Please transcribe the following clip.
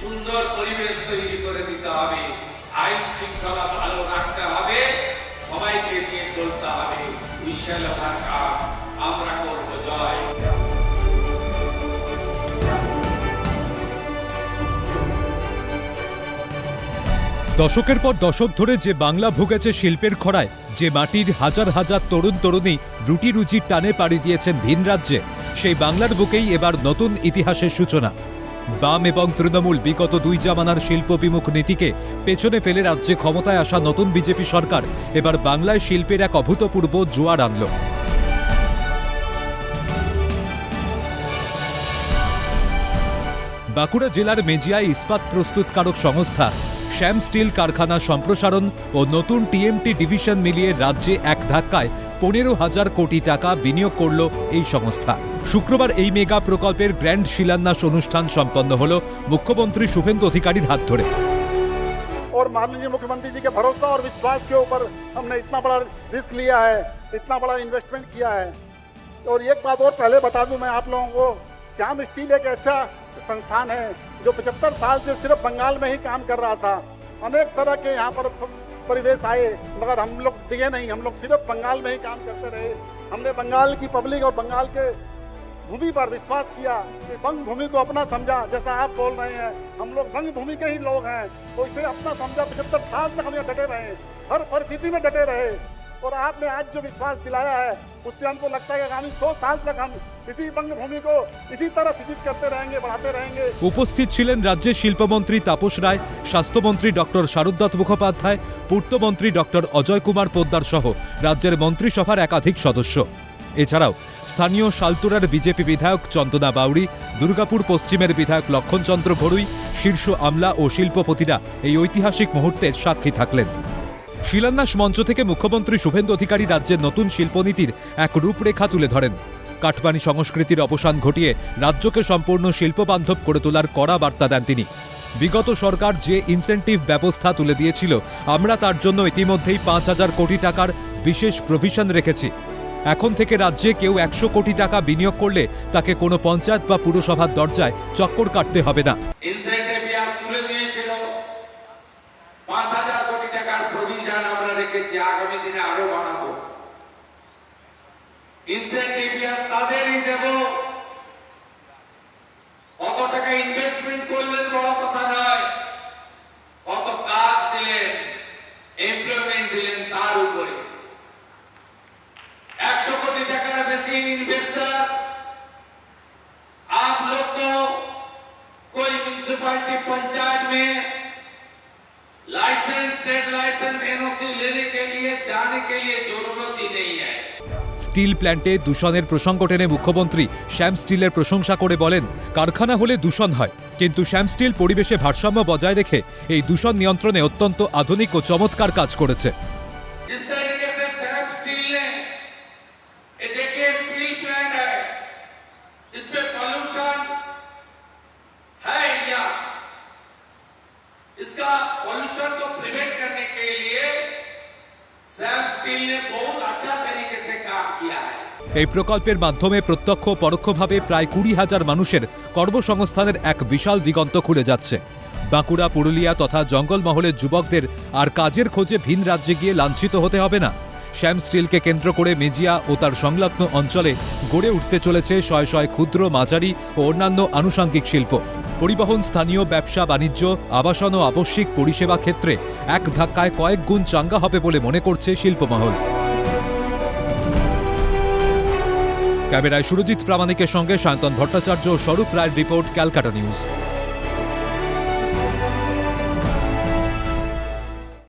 সুন্দর পরিবেশ তৈরি করে দিতে হবে, আইন শৃঙ্খলা ভালো রাখতে হবে, সবাইকে নিয়ে চলতে হবে। উই শ্যাল ওভারকাম, আমরা করব জয়। দশকের পর দশক ধরে যে বাংলা ভুগেছে শিল্পের খরায়, যে মাটির হাজার হাজার তরুণ তরুণী রুটি রুজির টানে পাড়ি দিয়েছেন ভিন রাজ্যে, সেই বাংলার বুকেই এবার নতুন ইতিহাসের সূচনা। বাম এবং তৃণমূল বিগত দুই জামানার শিল্প বিমুখ নীতিকে পেছনে ফেলে রাজ্যে ক্ষমতায় আসা নতুন বিজেপি সরকার এবার বাংলায় শিল্পের এক অভূতপূর্ব জোয়ার আনল। বাঁকুড়া জেলার মেজিয়ায় ইস্পাত প্রস্তুতকারক সংস্থা শ্যাম স্টিল কারখানা সম্প্রসারণ ও নতুন টিএমটি ডিভিশন মিলিয়ে রাজ্যে এক ধাক্কায় 15,000 কোটি টাকা বিনিয়োগ করল এই সংস্থা। শুক্রবার এই মেগা প্রকল্পের গ্র্যান্ড শিলান্যাস অনুষ্ঠান সম্পন্ন হল মুখ্যমন্ত্রী শুভেন্দু অধিকারীর হাত ধরে। और माननीय मुख्यमंत्री जी के भरोसा और विश्वास के ऊपर हमने इतना बड़ा रिस्क लिया है, इतना बड़ा इन्वेस्टमेंट किया है। और एक बात और पहले बता दूं मैं आप लोगों को, श्याम स्टील एक ऐसा संस्थान है जो 75 साल से सिर्फ बंगाल में ही काम कर रहा था। अनेक तरह के यहाँ पर परिवेश आए, मगर हम लोग दिए नहीं, हम लोग सिर्फ बंगाल में ही काम करते रहे। हमने बंगाल की पब्लिक और बंगाल के भूमि पर विश्वास किया कि बंग भूमि को अपना समझा। जैसा आप बोल रहे हैं, हम लोग बंग भूमि के ही लोग हैं, तो इसे अपना समझा। 75 साल तक हम यहाँ डटे रहे, हर परिस्थिति में डटे रहे, और आपने आज जो विश्वास दिलाया है उससे हमको लगता है कि आगामी 100 साल तक हम इसी बंग भूमि को इसी तरह सृजित करते रहेंगे, बढ़ाते रहेंगे। উপস্থিত ছিলেন রাজ্যের শিল্পমন্ত্রী তাপস রায়, স্বাস্থ্যমন্ত্রী ডক্টর শারদত্ত মুখোপাধ্যায়, পূর্তমন্ত্রী ডক্টর অজয় কুমার পোদ্দার সহ রাজ্যের মন্ত্রিসভার একাধিক সদস্য। এছাড়াও স্থানীয় শালতুরার বিজেপি বিধায়ক চন্দনা বাউরি, দুর্গাপুর পশ্চিমের বিধায়ক লক্ষণচন্দ্র ঘড়ুই, শীর্ষ আমলা ও শিল্পপতিরা এই ঐতিহাসিক মুহূর্তের সাক্ষী থাকলেন। শিলান্যাস মঞ্চ থেকে মুখ্যমন্ত্রী শুভেন্দু অধিকারী রাজ্যের নতুন শিল্পনীতির এক রূপরেখা তুলে ধরেন। কাটমানি সংস্কৃতির অবসান ঘটিয়ে রাজ্যকে সম্পূর্ণ শিল্পবান্ধব করে তোলার কড়া বার্তা দেন তিনি। বিগত সরকার যে ইনসেন্টিভ ব্যবস্থা তুলে দিয়েছিল, আমরা তার জন্য ইতিমধ্যেই 5,000 কোটি টাকার বিশেষ প্রভিশন রেখেছি। এখন থেকে রাজ্যে কেউ 100 কোটি টাকা বিনিয়োগ করলে তাকে কোনো পঞ্চায়েত বা পুরসভার দরজায় চক্কর কাটতে হবে না। ইনসেন্টিভ তুলে দিয়েছিল, 5,000 কোটি টাকার প্রভিশন আমরা রেখেছি, আগামী দিনে আরো বাড়াবো। ইনসেন্টিভ তাদেরই দেব, কত টাকা ইনভেস্টমেন্ট করলেন বড় কথা নয়, কত কাজ দিলেন, এমপ্লয়মেন্ট দিলেন তার উপরে। 100 कोटी टका बेसी इन्वेस्टर आप लोग को कोई म्यूनिसिपैलिटी पंचायत में लाइसेंस, स्टेट लाइसेंस, एनओसी लेने के लिए जाने के लिए जरूरत ही नहीं है। স্টিল প্ল্যান্টে দূষণের প্রসঙ্গ টেনে মুখ্যমন্ত্রী শ্যাম স্টিলের প্রশংসা করে বলেন, কারখানা হলে দূষণ হয়, কিন্তু শ্যাম স্টিল পরিবেশে ভারসাম্য বজায় রেখে এই দূষণ নিয়ন্ত্রণে অত্যন্ত আধুনিক ও চমৎকার কাজ করেছে। जिस तरीके से श्याम स्टील ने, ये देखिए स्टील प्लांट है, इस पे पॉल्यूशन है या इसका पॉल्यूशन को प्रिवेंट करने के लिए श्याम स्टील ने बहुत अच्छा तरीके से काम किया है। এই প্রকল্পের মাধ্যমে প্রত্যক্ষ ও পরোক্ষভাবে প্রায় 20,000 মানুষের কর্মসংস্থানের এক বিশাল দিগন্ত খুলে যাচ্ছে। বাঁকুড়া, পুরুলিয়া তথা জঙ্গলমহলের যুবকদের আর কাজের খোঁজে ভিন রাজ্যে গিয়ে লাঞ্ছিত হতে হবে না। শ্যাম স্টিলকে কেন্দ্র করে মেজিয়া ও তার সংলগ্ন অঞ্চলে গড়ে উঠতে চলেছে শয়ে শয়ে ক্ষুদ্র, মাঝারি ও অন্যান্য আনুষঙ্গিক শিল্প। পরিবহন, স্থানীয় ব্যবসা বাণিজ্য, আবাসন ও আবশ্যিক পরিষেবা ক্ষেত্রে এক ধাক্কায় কয়েক গুণ চাঙ্গা হবে বলে মনে করছে শিল্পমহল। ক্যামেরায় সুরজিৎ প্রামাণিকের সঙ্গে সায়ন্তন ভট্টাচার্য ও স্বরূপ রায়ের রিপোর্ট, ক্যালকাটা নিউজ।